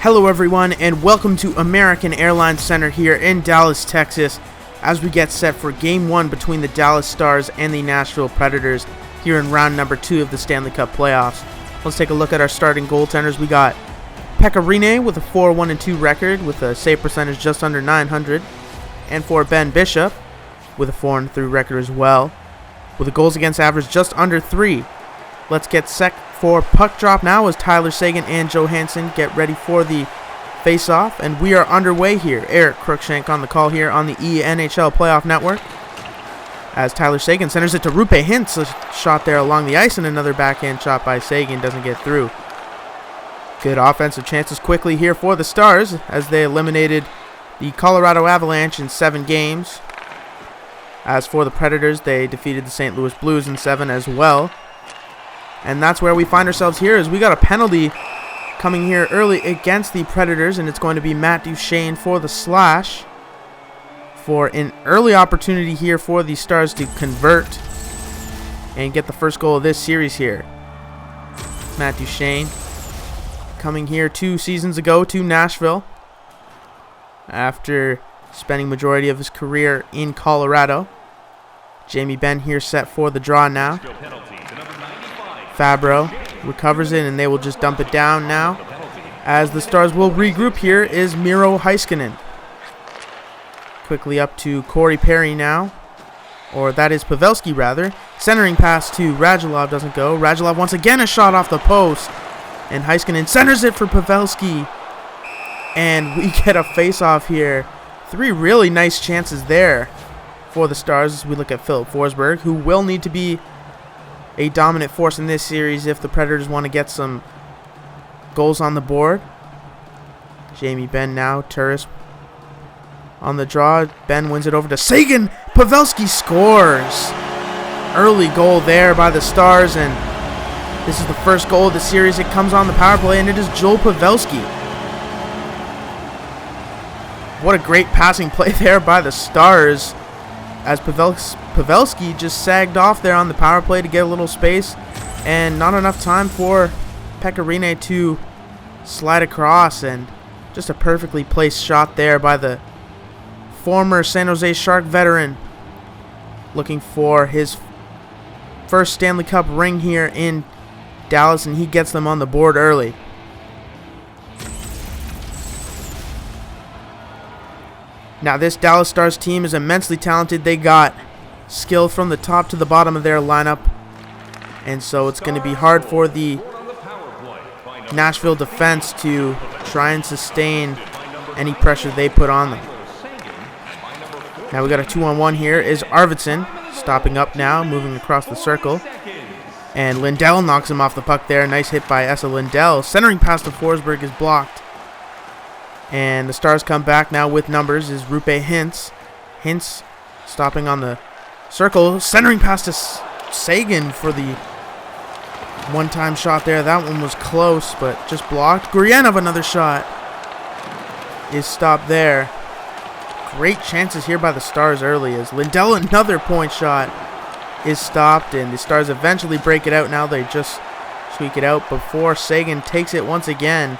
Hello everyone, and welcome to American Airlines Center here in Dallas, Texas, as we get set for Game 1 between the Dallas Stars and the Nashville Predators here in round number 2 of the Stanley Cup playoffs. Let's take a look at our starting goaltenders. We got Pekka Rinne with a 4-1-2 record with a save percentage just under 900, and for Ben Bishop with a 4-3 record as well, with a goals against average just under 3. Let's get set for puck drop now as Tyler Seguin and Johansson get ready for the face-off, and we are underway here. Eric Cruikshank on the call here on the NSH Playoff Network as Tyler Seguin centers it to Roope Hintz. A shot there along the ice, and another backhand shot by Seguin doesn't get through. Good offensive chances quickly here for the Stars as they eliminated the Colorado Avalanche in 7 games. As for the Predators, they defeated the St. Louis Blues in 7 as well. And that's where we find ourselves here, as we got a penalty coming here early against the Predators, and it's going to be Matt Duchene for the slash for an early opportunity here for the Stars to convert and get the first goal of this series here. Matt Duchene coming here 2 seasons ago to Nashville after spending majority of his career in Colorado. Jamie Benn here set for the draw now. Fabro recovers it, and they will just dump it down now. As the Stars will regroup here is Miro Heiskanen. Quickly up to Corey Perry now. Or that is Pavelski rather. Centering pass to Radulov doesn't go. Radulov once again a shot off the post. And Heiskanen centers it for Pavelski. And we get a face-off here. 3 really nice chances there for the Stars as we look at Philip Forsberg, who will need to be a dominant force in this series if the Predators want to get some goals on the board. Jamie Benn now, Turris on the draw. Benn wins it over to Seguin. Pavelski scores. Early goal there by the Stars, and this is the first goal of the series. It comes on the power play, and it is Joel Pavelski. What a great passing play there by the Stars, as Pavelski just sagged off there on the power play to get a little space, and not enough time for Pekka Rinne to slide across, and just a perfectly placed shot there by the former San Jose Shark veteran, looking for his first Stanley Cup ring here in Dallas, and he gets them on the board early. Now this Dallas Stars team is immensely talented. They got skill from the top to the bottom of their lineup, and so it's going to be hard for the Nashville defense to try and sustain any pressure they put on them. Now we got a 2-on-1 here. Is Arvidsson stopping up now, moving across the circle, and Lindell knocks him off the puck there. Nice hit by Esa Lindell. Centering pass to Forsberg is blocked. And the Stars come back now with numbers is Roope Hintz. Hintz stopping on the circle. Centering pass to Seguin for the one-time shot there. That one was close, but just blocked. Gurianov, another shot, is stopped there. Great chances here by the Stars early as Lindell, another point shot, is stopped. And the Stars eventually break it out. Now they just squeak it out before Seguin takes it once again.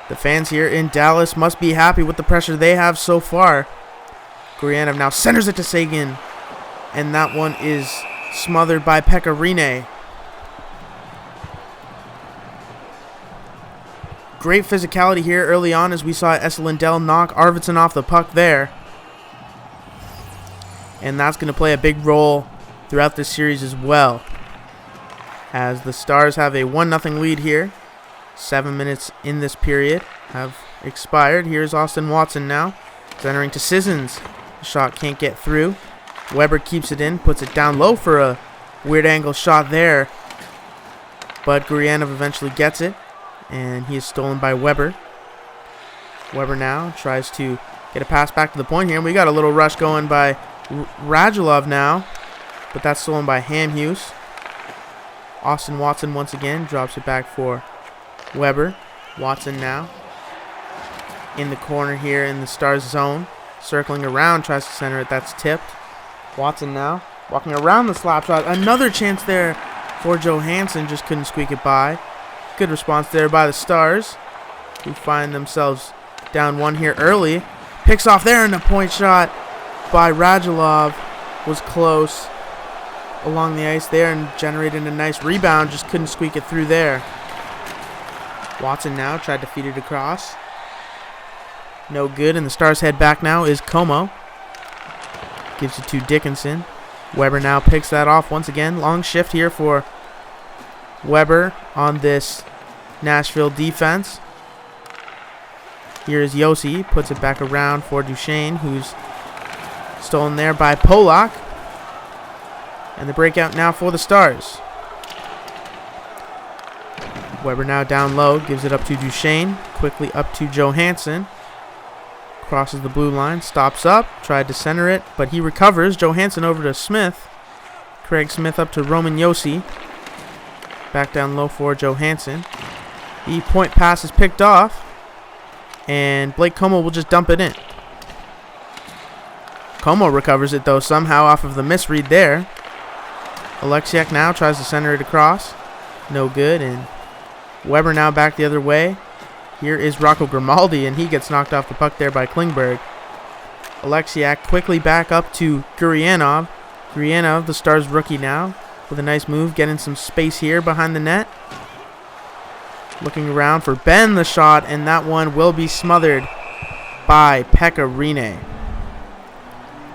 The fans here in Dallas must be happy with the pressure they have so far. Gurianov now centers it to Seguin, and that one is smothered by Pekka Rinne. Great physicality here early on as we saw Esa Lindell knock Arvidsson off the puck there. And that's going to play a big role throughout this series as well, as the Stars have a 1-0 lead here. 7 minutes in this period have expired. Here's Austin Watson now, centering to Sissons. The shot can't get through. Weber keeps it in, puts it down low for a weird angle shot there, but Gurianov eventually gets it, and he is stolen by Weber. Weber now tries to get a pass back to the point here, and we got a little rush going by Radulov now, but that's stolen by Hamhuis. Austin Watson once again drops it back for Weber. Watson now in the corner here in the Stars zone, circling around, tries to center it. That's tipped. Watson now walking around the slap shot. Another chance there for Johansson, just couldn't squeak it by. Good response there by the Stars. who find themselves down one here early. Picks off there, and a point shot by Radulov was close along the ice there and generated a nice rebound. Just couldn't squeak it through there. Watson now tried to feed it across. No good, and the Stars head back now is Como. Gives it to Dickinson. Weber now picks that off once again. Long shift here for Weber on this Nashville defense. Here is Yossi. Puts it back around for Duchesne, who's stolen there by Polak. And the breakout now for the Stars. Weber now down low. Gives it up to Duchesne. Quickly up to Johansson. Crosses the blue line, stops up, tried to center it, but he recovers. Johansson over to Smith. Craig Smith up to Roman Yossi. Back down low for Johansson. The point pass is picked off, and Blake Como will just dump it in. Como recovers it, though, somehow off of the misread there. Alexiak now tries to center it across. No good, and Weber now back the other way. Here is Rocco Grimaldi, and he gets knocked off the puck there by Klingberg. Alexiak quickly back up to Gurianov. Gurianov, the Stars rookie now, with a nice move, getting some space here behind the net. Looking around for Ben, the shot, and that one will be smothered by Pekka Rinne.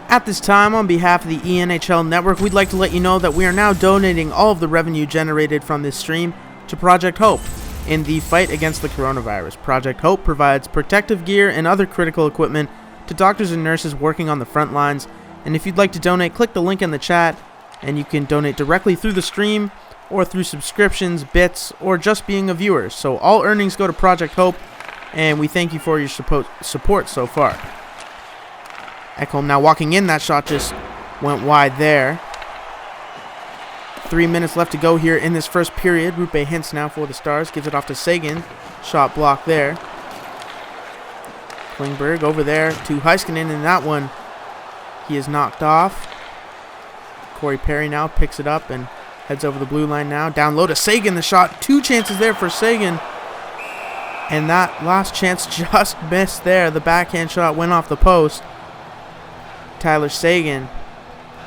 At this time, on behalf of the ENHL Network, we'd like to let you know that we are now donating all of the revenue generated from this stream to Project Hope in the fight against the coronavirus. Project Hope provides protective gear and other critical equipment to doctors and nurses working on the front lines. And if you'd like to donate, click the link in the chat, and you can donate directly through the stream or through subscriptions, bits, or just being a viewer. So all earnings go to Project Hope, and we thank you for your support so far. Ekholm now walking in. That shot just went wide there. 3 minutes left to go here in this first period. Rupe Hintz now for the Stars. Gives it off to Sagan. Shot blocked there. Klingberg over there to Heiskanen, and that one he is knocked off. Corey Perry now picks it up and heads over the blue line now. Down low to Sagan. The shot. 2 chances there for Sagan. And that last chance just missed there. The backhand shot went off the post. Tyler Sagan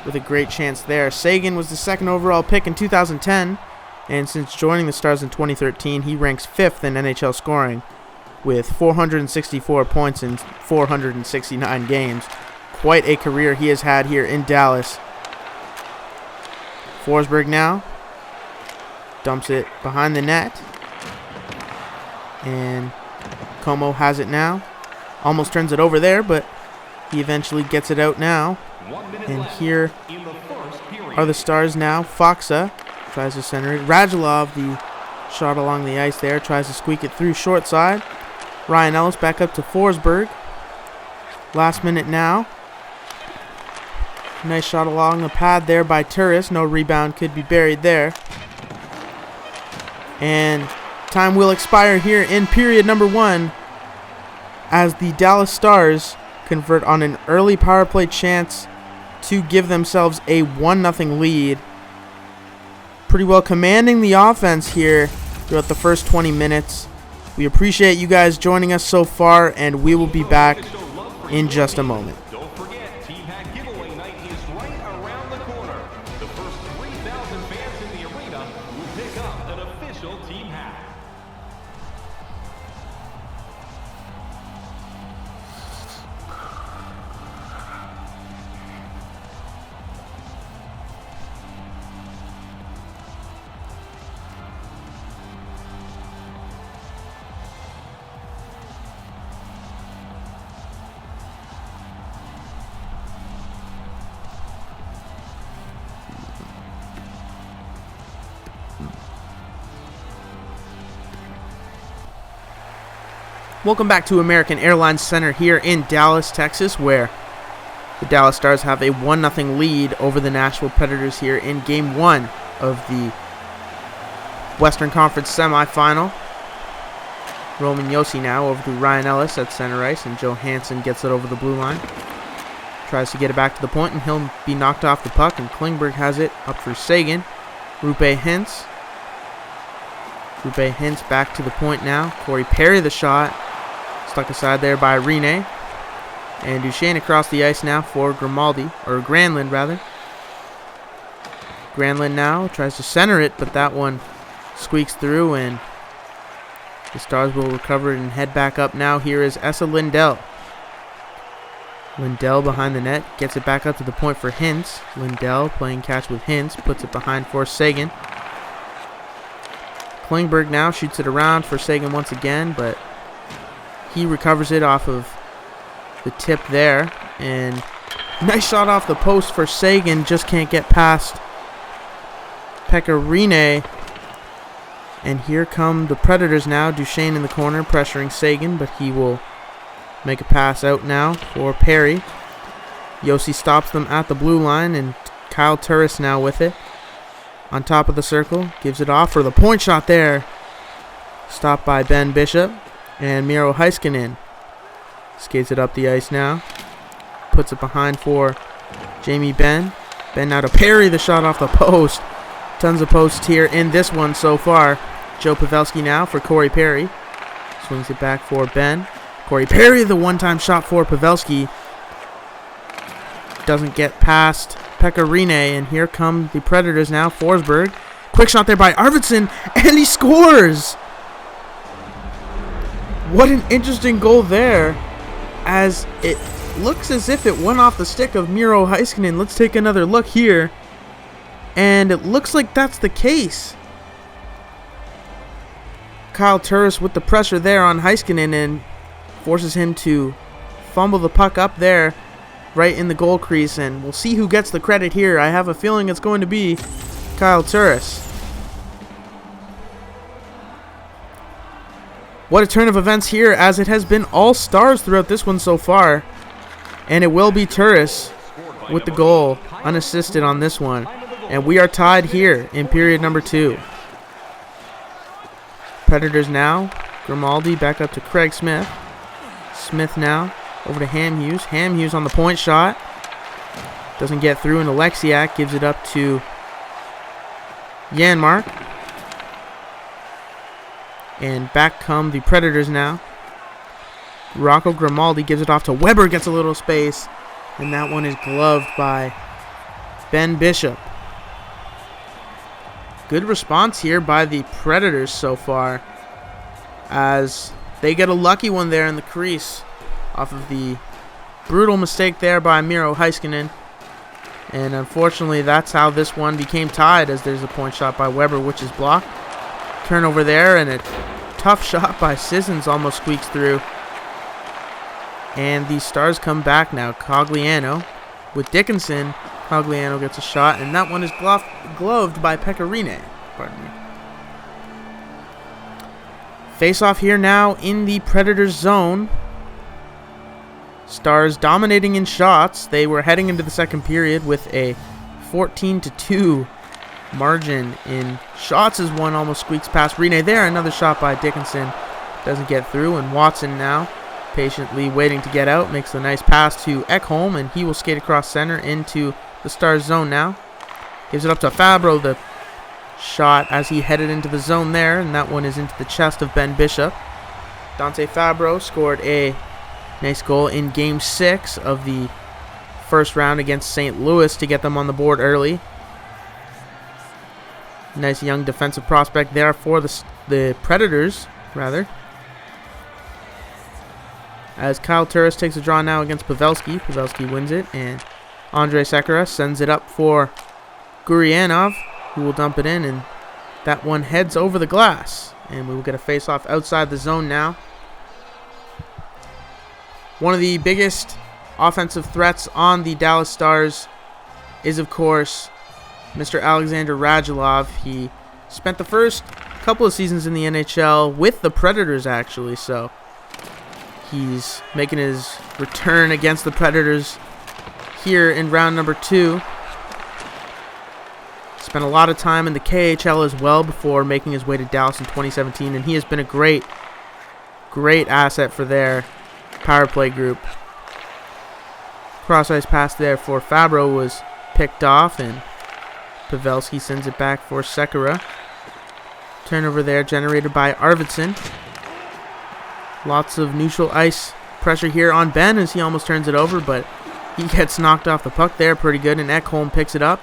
with a great chance there. Sagan was the second overall pick in 2010, and since joining the Stars in 2013, he ranks 5th in NHL scoring with 464 points in 469 games. Quite a career he has had here in Dallas. Forsberg now dumps it behind the net, and Como has it now. Almost turns it over there, but he eventually gets it out now. And here are the Stars now. Foxa tries to center it. Radulov, the shot along the ice there, tries to squeak it through short side. Ryan Ellis back up to Forsberg. Last minute now. Nice shot along the pad there by Turris. No rebound could be buried there. And time will expire here in period number 1 as the Dallas Stars convert on an early power play chance to give themselves a 1-0 lead. Pretty well commanding the offense here throughout the first 20 minutes. We appreciate you guys joining us so far, and we will be back in just a moment. Don't forget, Team Hat giveaway night is right around the corner. The first 3,000 fans in the arena will pick up an official Team Hat. Welcome back to American Airlines Center here in Dallas, Texas, where the Dallas Stars have a 1-0 lead over the Nashville Predators here in Game 1 of the Western Conference semifinal. Roman Yossi now over to Ryan Ellis at center ice, and Johansson gets it over the blue line. Tries to get it back to the point, and he'll be knocked off the puck, and Klingberg has it up for Sagan. Rupe Hintz Rupe Hintz back to the point now. Corey Perry the shot. Stuck aside there by Rene. And Duchesne across the ice now for Grimaldi, or Granlund rather. Granlund now tries to center it, but that one squeaks through, and the Stars will recover and head back up now. Here is Esa Lindell. Lindell behind the net, gets it back up to the point for Hintz. Lindell playing catch with Hintz, puts it behind for Sagan. Klingberg now shoots it around for Sagan once again, but he recovers it off of the tip there. And nice shot off the post for Sagan, just can't get past Pekka Rinne. And here come the Predators now. Duchesne in the corner pressuring Sagan, but he will make a pass out now for Perry. Yossi stops them at the blue line, and Kyle Turris now with it. On top of the circle, gives it off for the point shot there. Stopped by Ben Bishop, and Miro Heiskanen skates it up the ice now. Puts it behind for Jamie Benn. Benn now to Perry, the shot off the post. Tons of posts here in this one so far. Joe Pavelski now for Corey Perry. Swings it back for Ben. Corey Perry, the one-time shot for Pavelski. Doesn't get past Pekka Rinne, and here come the Predators now. Forsberg. Quick shot there by Arvidsson, and he scores! What an interesting goal there, as it looks as if it went off the stick of Miro Heiskanen. Let's take another look here. And it looks like that's the case. Kyle Turris with the pressure there on Heiskanen and forces him to fumble the puck up there right in the goal crease. And we'll see who gets the credit here. I have a feeling it's going to be Kyle Turris. What a turn of events here, as it has been all Stars throughout this one so far. And it will be Turris with the goal, unassisted on this one. And we are tied here in period number 2. Predators now. Grimaldi back up to Craig Smith. Smith now over to Ham Hughes. Ham Hughes on the point shot. Doesn't get through, and Alexiak gives it up to Janmark. And back come the Predators now. Rocco Grimaldi gives it off to Weber, gets a little space. And that one is gloved by Ben Bishop. Good response here by the Predators so far, as they get a lucky one there in the crease off of the brutal mistake there by Miro Heiskanen. And unfortunately, that's how this one became tied, as there's a point shot by Weber, which is blocked. Turnover there, and a tough shot by Sissons almost squeaks through. And the Stars come back now. Cogliano with Dickinson. Cogliano gets a shot, and that one is gloved by Pekka Rinne. Pardon me. Face off here now in the Predators zone. Stars dominating in shots. They were heading into the second period with a 14-2 margin in shots, as one almost squeaks past Rinne there. Another shot by Dickinson doesn't get through, and Watson now patiently waiting to get out, makes a nice pass to Ekholm, and he will skate across center into the Stars zone now. Gives it up to Fabro, the shot as he headed into the zone there, and that one is into the chest of Ben Bishop. Dante Fabro scored a nice goal in Game 6 of the first round against St. Louis to get them on the board early. Nice young defensive prospect there for the Predators, rather. As Kyle Turris takes a draw now against Pavelski. Pavelski wins it, and Andrei Sekera sends it up for Gurianov, who will dump it in, and that one heads over the glass. And we will get a face-off outside the zone now. One of the biggest offensive threats on the Dallas Stars is, of course, Mr. Alexander Radulov. He spent the first couple of seasons in the NHL with the Predators, actually, so he's making his return against the Predators here in round number 2. Spent a lot of time in the KHL as well before making his way to Dallas in 2017, and he has been a great asset for their power play group. Cross-ice pass there for Fabro was picked off, and Pavelski sends it back for Sekera Turnover there generated by Arvidsson. Lots of neutral ice pressure here on Ben as he almost turns it over, but he gets knocked off the puck there pretty good, and Ekholm picks it up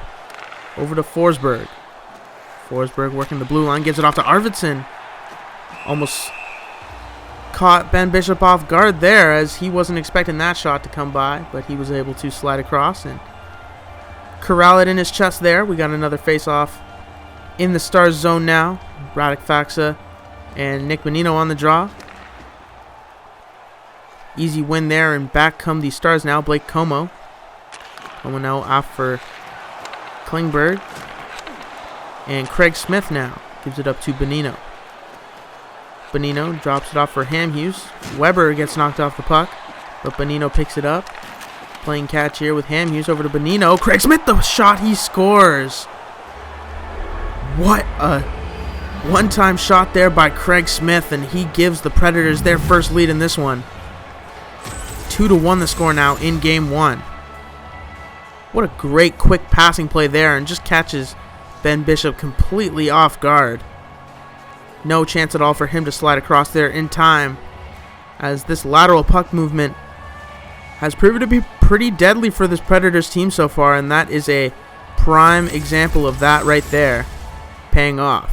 over to Forsberg. Forsberg working the blue line, gives it off to Arvidsson. Almost caught Ben Bishop off guard there as he wasn't expecting that shot to come by, but he was able to slide across and corral it in his chest there. We got another face-off in the Stars zone now. Radek Faksa and Nick Bonino on the draw. Easy win there, and back come the Stars now. Blake Como. Como now off for Klingberg. And Craig Smith now gives it up to Bonino. Bonino drops it off for Hamhuis. Weber gets knocked off the puck, but Bonino picks it up. Playing catch here with Hamhuis over to Bonino. Craig Smith, the shot, he scores. What a one-time shot there by Craig Smith, and he gives the Predators their first lead in this one. 2-1 the score now in game one. What a great quick passing play there, and just catches Ben Bishop completely off guard. No chance at all for him to slide across there in time, as this lateral puck movement has proven to be pretty deadly for this Predators team so far, and that is a prime example of that right there, paying off.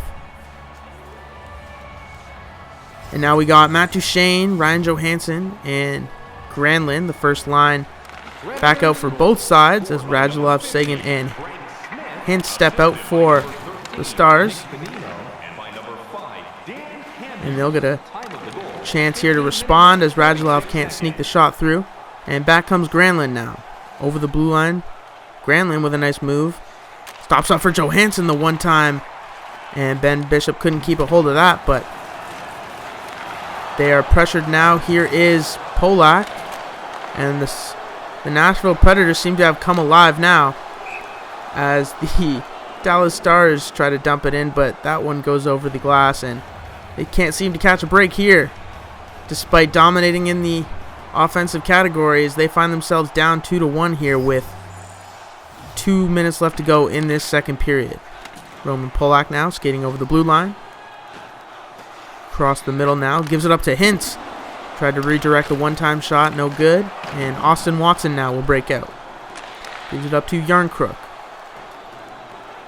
And now we got Matt Duchene, Ryan Johansson, and Granlund, the first line, back out for both sides as Radulov, Sagan, and Hintz step out for the Stars. And they'll get a chance here to respond as Radulov can't sneak the shot through. And back comes Granlund now. Over the blue line. Granlund with a nice move. Stops up for Johansson the one time. And Ben Bishop couldn't keep a hold of that, but they are pressured now. Here is Polak. And the Nashville Predators seem to have come alive now as the Dallas Stars try to dump it in, but that one goes over the glass, and they can't seem to catch a break here. Despite dominating in the offensive categories, they find themselves down 2-1 here with 2 minutes left to go in this second period. Roman Polak now skating over the blue line. Across the middle now, gives it up to Hintz. Tried to redirect the one-time shot, no good. And Austin Watson now will break out. Gives it up to Yarncrook.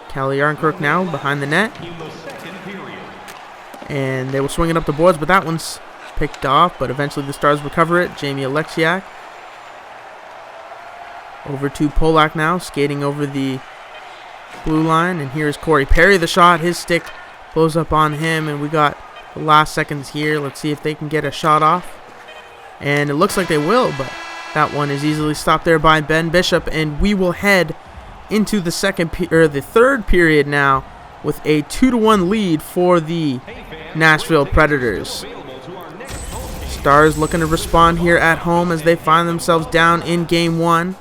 Calle Yarncrook now behind the net. And they will swing it up the boards, but that one's picked off. But eventually the Stars recover it. Jamie Alexiak. Over to Polak now, skating over the blue line. And here's Corey Perry, the shot. His stick blows up on him, and we got the last seconds here. Let's see if they can get a shot off. And it looks like they will, but that one is easily stopped there by Ben Bishop, and we will head into the third period now with a 2-1 lead for the Nashville Predators. Stars looking to respond here at home as they find themselves down in game one.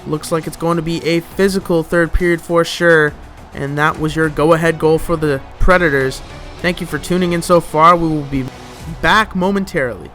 Looks like it's going to be a physical third period for sure, and that was your go-ahead goal for the Predators. Thank you for tuning in so far. We will be back momentarily.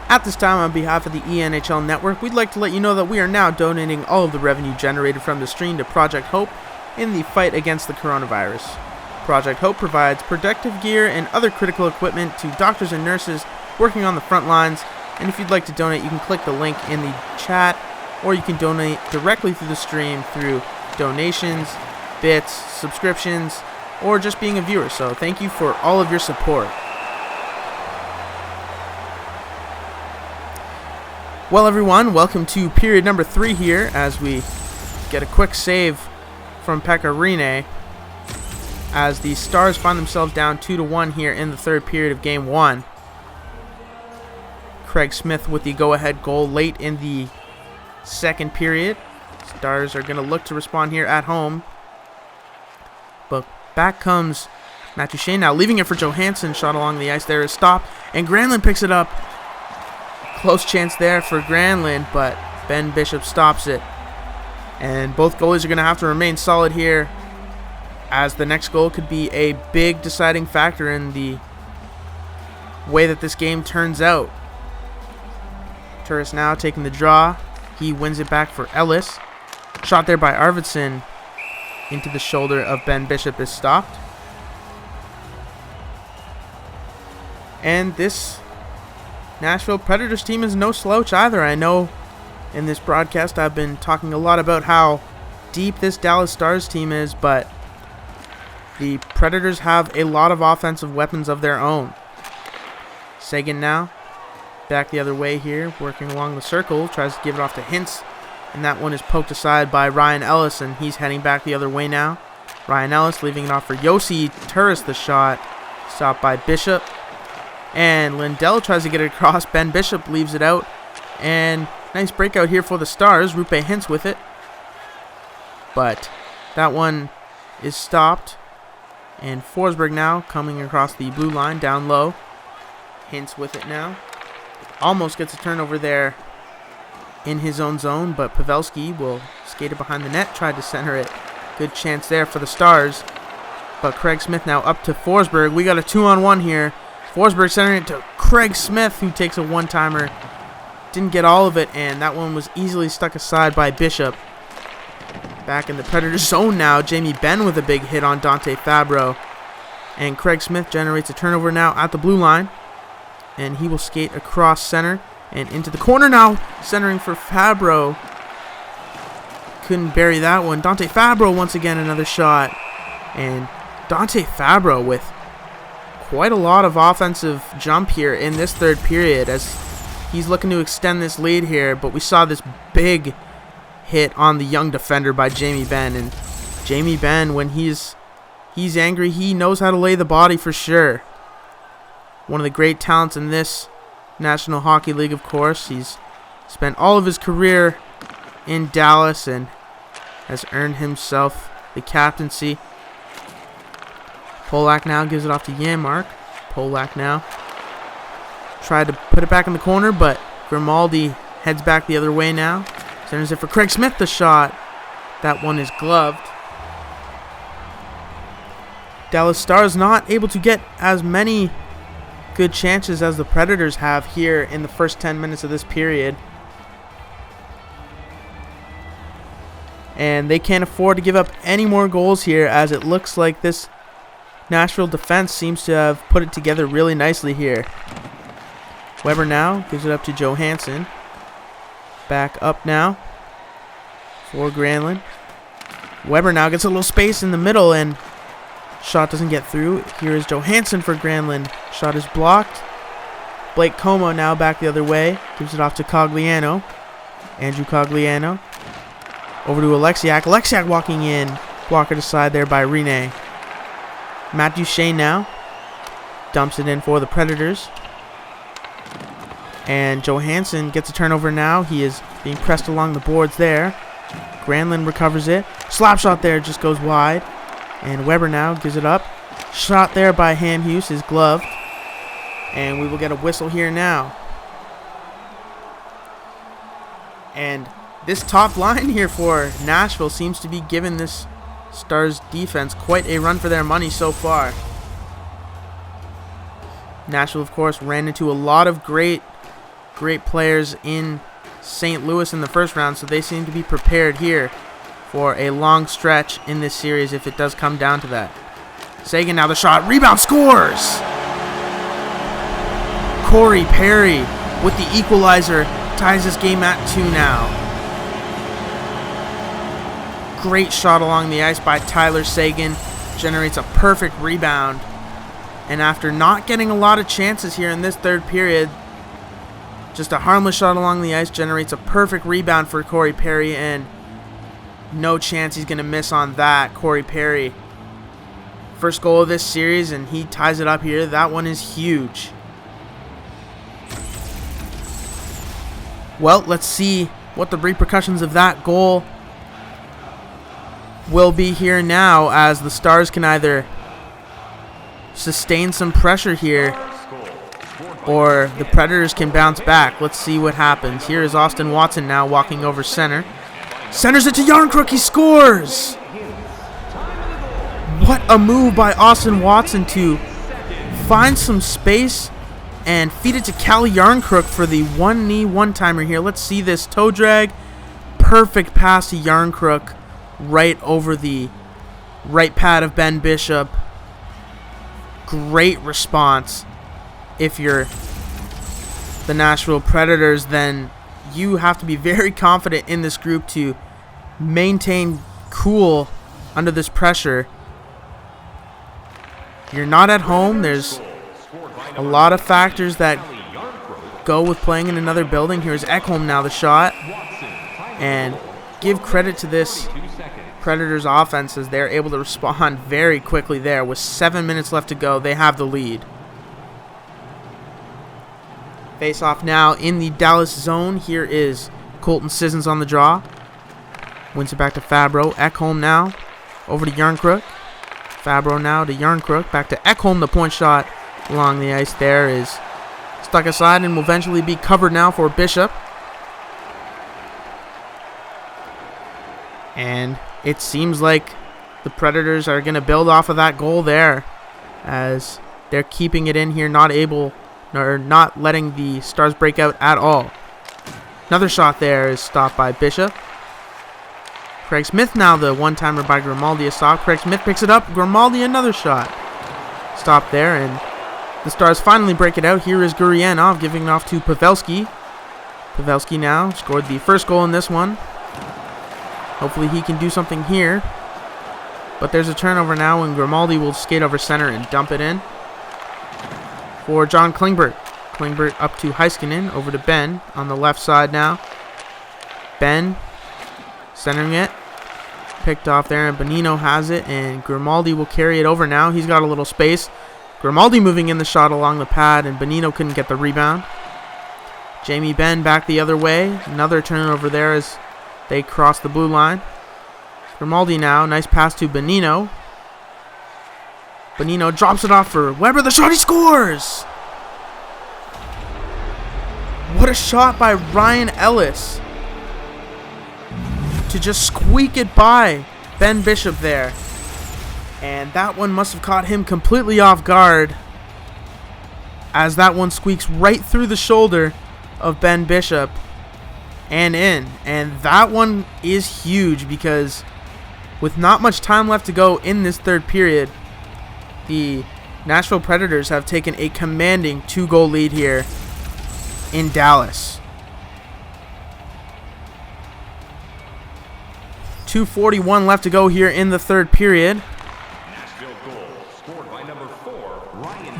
At this time, on behalf of the ENHL Network, we'd like to let you know that we are now donating all of the revenue generated from the stream to Project Hope in the fight against the coronavirus. Project Hope provides protective gear and other critical equipment to doctors and nurses working on the front lines, and if you'd like to donate, you can click the link in the chat, or you can donate directly through the stream through donations, bits, subscriptions, or just being a viewer. So thank you for all of your support. Well, everyone, welcome to period number 3 here as we get a quick save from Pekka Rinne as the Stars find themselves down 2-1 here in the third period of game 1. Craig Smith with the go-ahead goal late in the second period. Stars are going to look to respond here at home, but Back comes Matouche now, leaving it for Johansson. Shot along the ice there is stopped, and Granlund picks it up. Close chance there for Granlund, but Ben Bishop stops it. And both goalies are going to have to remain solid here, as the next goal could be a big deciding factor in the way that this game turns out. Turris now taking the draw. He wins it back for Ellis. Shot there by Arvidsson into the shoulder of Ben Bishop is stopped. And this Nashville Predators team is no slouch either. I know in this broadcast I've been talking a lot about how deep this Dallas Stars team is, but the Predators have a lot of offensive weapons of their own. Seguin now, back the other way here, working along the circle, tries to give it off to Hintz, and that one is poked aside by Ryan Ellis, and he's heading back the other way now. Ryan Ellis leaving it off for Josi Turris, the shot, stopped by Bishop, and Lindell tries to get it across. Ben Bishop leaves it out, and nice breakout here for the Stars. Rupe Hintz with it, but that one is stopped, and Forsberg now coming across the blue line down low. Hintz with it now. Almost gets a turnover there in his own zone, but Pavelski will skate it behind the net, tried to center it. Good chance there for the Stars, but Craig Smith now up to Forsberg. We got a 2-on-1 here. Forsberg centering it to Craig Smith, who takes a one-timer. Didn't get all of it, and that one was easily stuck aside by Bishop. Back in the Predators zone now. Jamie Benn with a big hit on Dante Fabro. And Craig Smith generates a turnover now at the blue line. And he will skate across center and into the corner now. Centering for Fabro. Couldn't bury that one. Dante Fabro once again another shot. And Dante Fabro with quite a lot of offensive jump here in this third period as he's looking to extend this lead here. But we saw this big hit on the young defender by Jamie Benn. And Jamie Benn, when he's angry, he knows how to lay the body for sure. One of the great talents in this National Hockey League, of course. He's spent all of his career in Dallas and has earned himself the captaincy. Polak now gives it off to Janmark. Polak now tried to put it back in the corner, but Grimaldi heads back the other way now. Centers it for Craig Smith, the shot. That one is gloved. Dallas Stars not able to get as many good chances as the Predators have here in the first 10 minutes of this period. And they can't afford to give up any more goals here, as it looks like this Nashville defense seems to have put it together really nicely here. Weber now gives it up to Johansson. Back up now for Granlund. Weber now gets a little space in the middle, and shot doesn't get through. Here is Johansson for Granlund. Shot is blocked. Blake Como now back the other way. Gives it off to Cogliano. Andrew Cogliano. Over to Alexiak. Alexiak walking in. Blocked aside there by Rene. Matt Duchesne now. Dumps it in for the Predators. And Johansson gets a turnover now. He is being pressed along the boards there. Granlund recovers it. Slap shot there just goes wide. And Weber now gives it up. Shot there by Hamhuis is gloved. And we will get a whistle here now. And this top line here for Nashville seems to be giving this Stars defense quite a run for their money so far. Nashville, of course, ran into a lot of great players in St. Louis in the first round, so they seem to be prepared here for a long stretch in this series if it does come down to that. Seguin now the shot. Rebound, scores! Corey Perry with the equalizer ties this game at 2 now. Great shot along the ice by Tyler Seguin. Generates a perfect rebound. And after not getting a lot of chances here in this third period, just a harmless shot along the ice generates a perfect rebound for Corey Perry, and no chance he's going to miss on that. Corey Perry, first goal of this series, and he ties it up here. That one is huge. Well, let's see what the repercussions of that goal will be here now, as the Stars can either sustain some pressure here or the Predators can bounce back. Let's see what happens. Here is Austin Watson now walking over center. Centers it to Yarncrook. He scores! What a move by Austin Watson to find some space and feed it to Cal Yarncrook for the one-knee one-timer here. Let's see this toe drag. Perfect pass to Yarncrook right over the right pad of Ben Bishop. Great response. If you're the Nashville Predators, then you have to be very confident in this group to maintain cool under this pressure. You're not at home. There's a lot of factors that go with playing in another building. Here's Ekholm now, the shot. And give credit to this Predators offense as they're able to respond very quickly there. With 7 minutes left to go, they have the lead. Face off now in the Dallas zone. Here is Colton Sissons on the draw. Wins it back to Fabro. Ekholm now over to Yarncrook. Fabro now to Yarncrook. Back to Ekholm. The point shot along the ice there is stuck aside and will eventually be covered now for Bishop. And it seems like the Predators are going to build off of that goal there, as they're keeping it in here, not letting the Stars break out at all. Another shot there is stopped by Bishop. Craig Smith now, the one-timer by Grimaldi, a stop. Craig Smith picks it up. Grimaldi, another shot. Stop there, and the Stars finally break it out. Here is Gurianov giving it off to Pavelski. Pavelski now scored the first goal in this one. Hopefully he can do something here. But there's a turnover now, and Grimaldi will skate over center and dump it in for John Klingberg. Klingberg up to Heiskanen, over to Ben on the left side now. Ben centering it. Picked off there, and Bonino has it, and Grimaldi will carry it over now. He's got a little space. Grimaldi moving in the shot along the pad, and Bonino couldn't get the rebound. Jamie Benn back the other way. Another turnover there as they cross the blue line. Grimaldi now, nice pass to Bonino. Bonino drops it off for Weber. The shot, he scores! What a shot by Ryan Ellis to just squeak it by Ben Bishop there. And that one must have caught him completely off guard, as that one squeaks right through the shoulder of Ben Bishop and in. And that one is huge, because with not much time left to go in this third period, the Nashville Predators have taken a commanding 2-goal lead here in Dallas. 2:41 left to go here in the third period.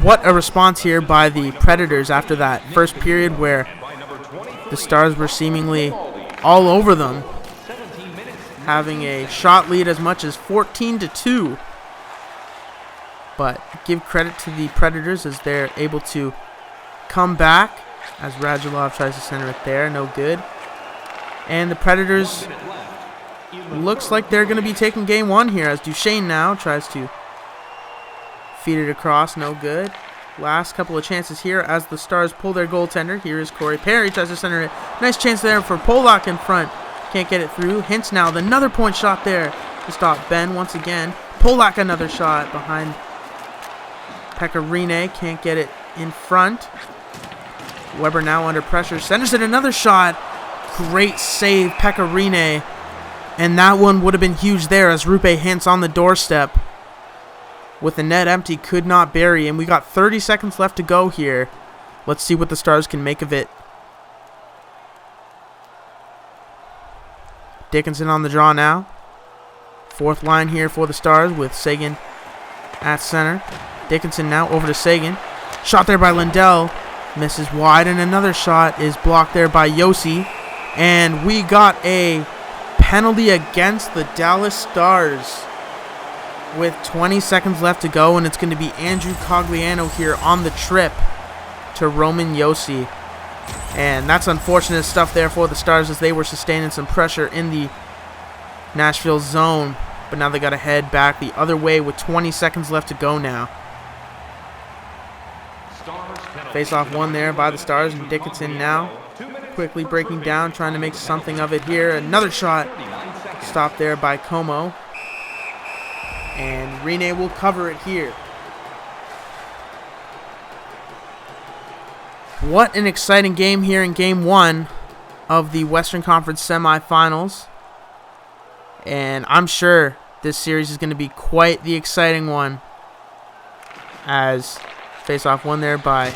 What a response here by the Predators after that first period where the Stars were seemingly all over them, having a shot lead as much as 14-2. But give credit to the Predators as they're able to come back, as Radulov tries to center it there. No good. And the Predators looks like they're going to be taking game one here, as Duchesne now tries to feed it across. No good. Last couple of chances here as the Stars pull their goaltender. Here is Corey Perry, tries to center it. Nice chance there for Polak in front. Can't get it through. Hintz now, another point shot there to stop Ben once again. Polak, another shot behind Pecorine. Can't get it in front. Weber now under pressure. Centers it, another shot. Great save, Pecorine. And that one would have been huge there, as Rupe Hintz on the doorstep with the net empty could not bury. And we got 30 seconds left to go here. Let's see what the Stars can make of it. Dickinson on the draw now. Fourth line here for the Stars with Sagan at center. Dickinson now over to Sagan. Shot there by Lindell. Misses wide, and another shot is blocked there by Yossi. And we got a penalty against the Dallas Stars with 20 seconds left to go, and it's going to be Andrew Cogliano here on the trip to Roman Yossi. And that's unfortunate stuff there for the Stars, as they were sustaining some pressure in the Nashville zone. but now they got to head back the other way with 20 seconds left to go now. Face-off won there by the Stars, and Dickinson now quickly breaking down, trying to make something of it here. Another shot stopped there by Como, and Rene will cover it here. What an exciting game here in Game 1 of the Western Conference semifinals. And I'm sure this series is going to be quite the exciting one, as face-off won there by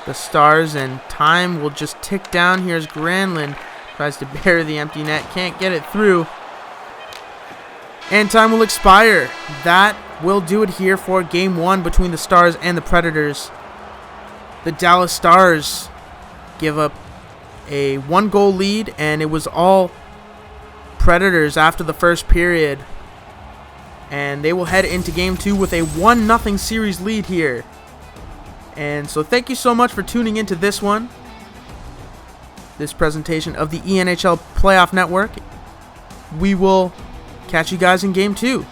the Stars, and time will just tick down. Here's Granlund, tries to bury the empty net, can't get it through, and time will expire. That will do it here for Game 1 between the Stars and the Predators. The Dallas Stars give up a 1-goal lead, and it was all Predators after the first period, and they will head into Game 2 with a 1-0 series lead here. And so thank you so much for tuning into this one, this presentation of the ENHL Playoff Network. We will catch you guys in Game 2.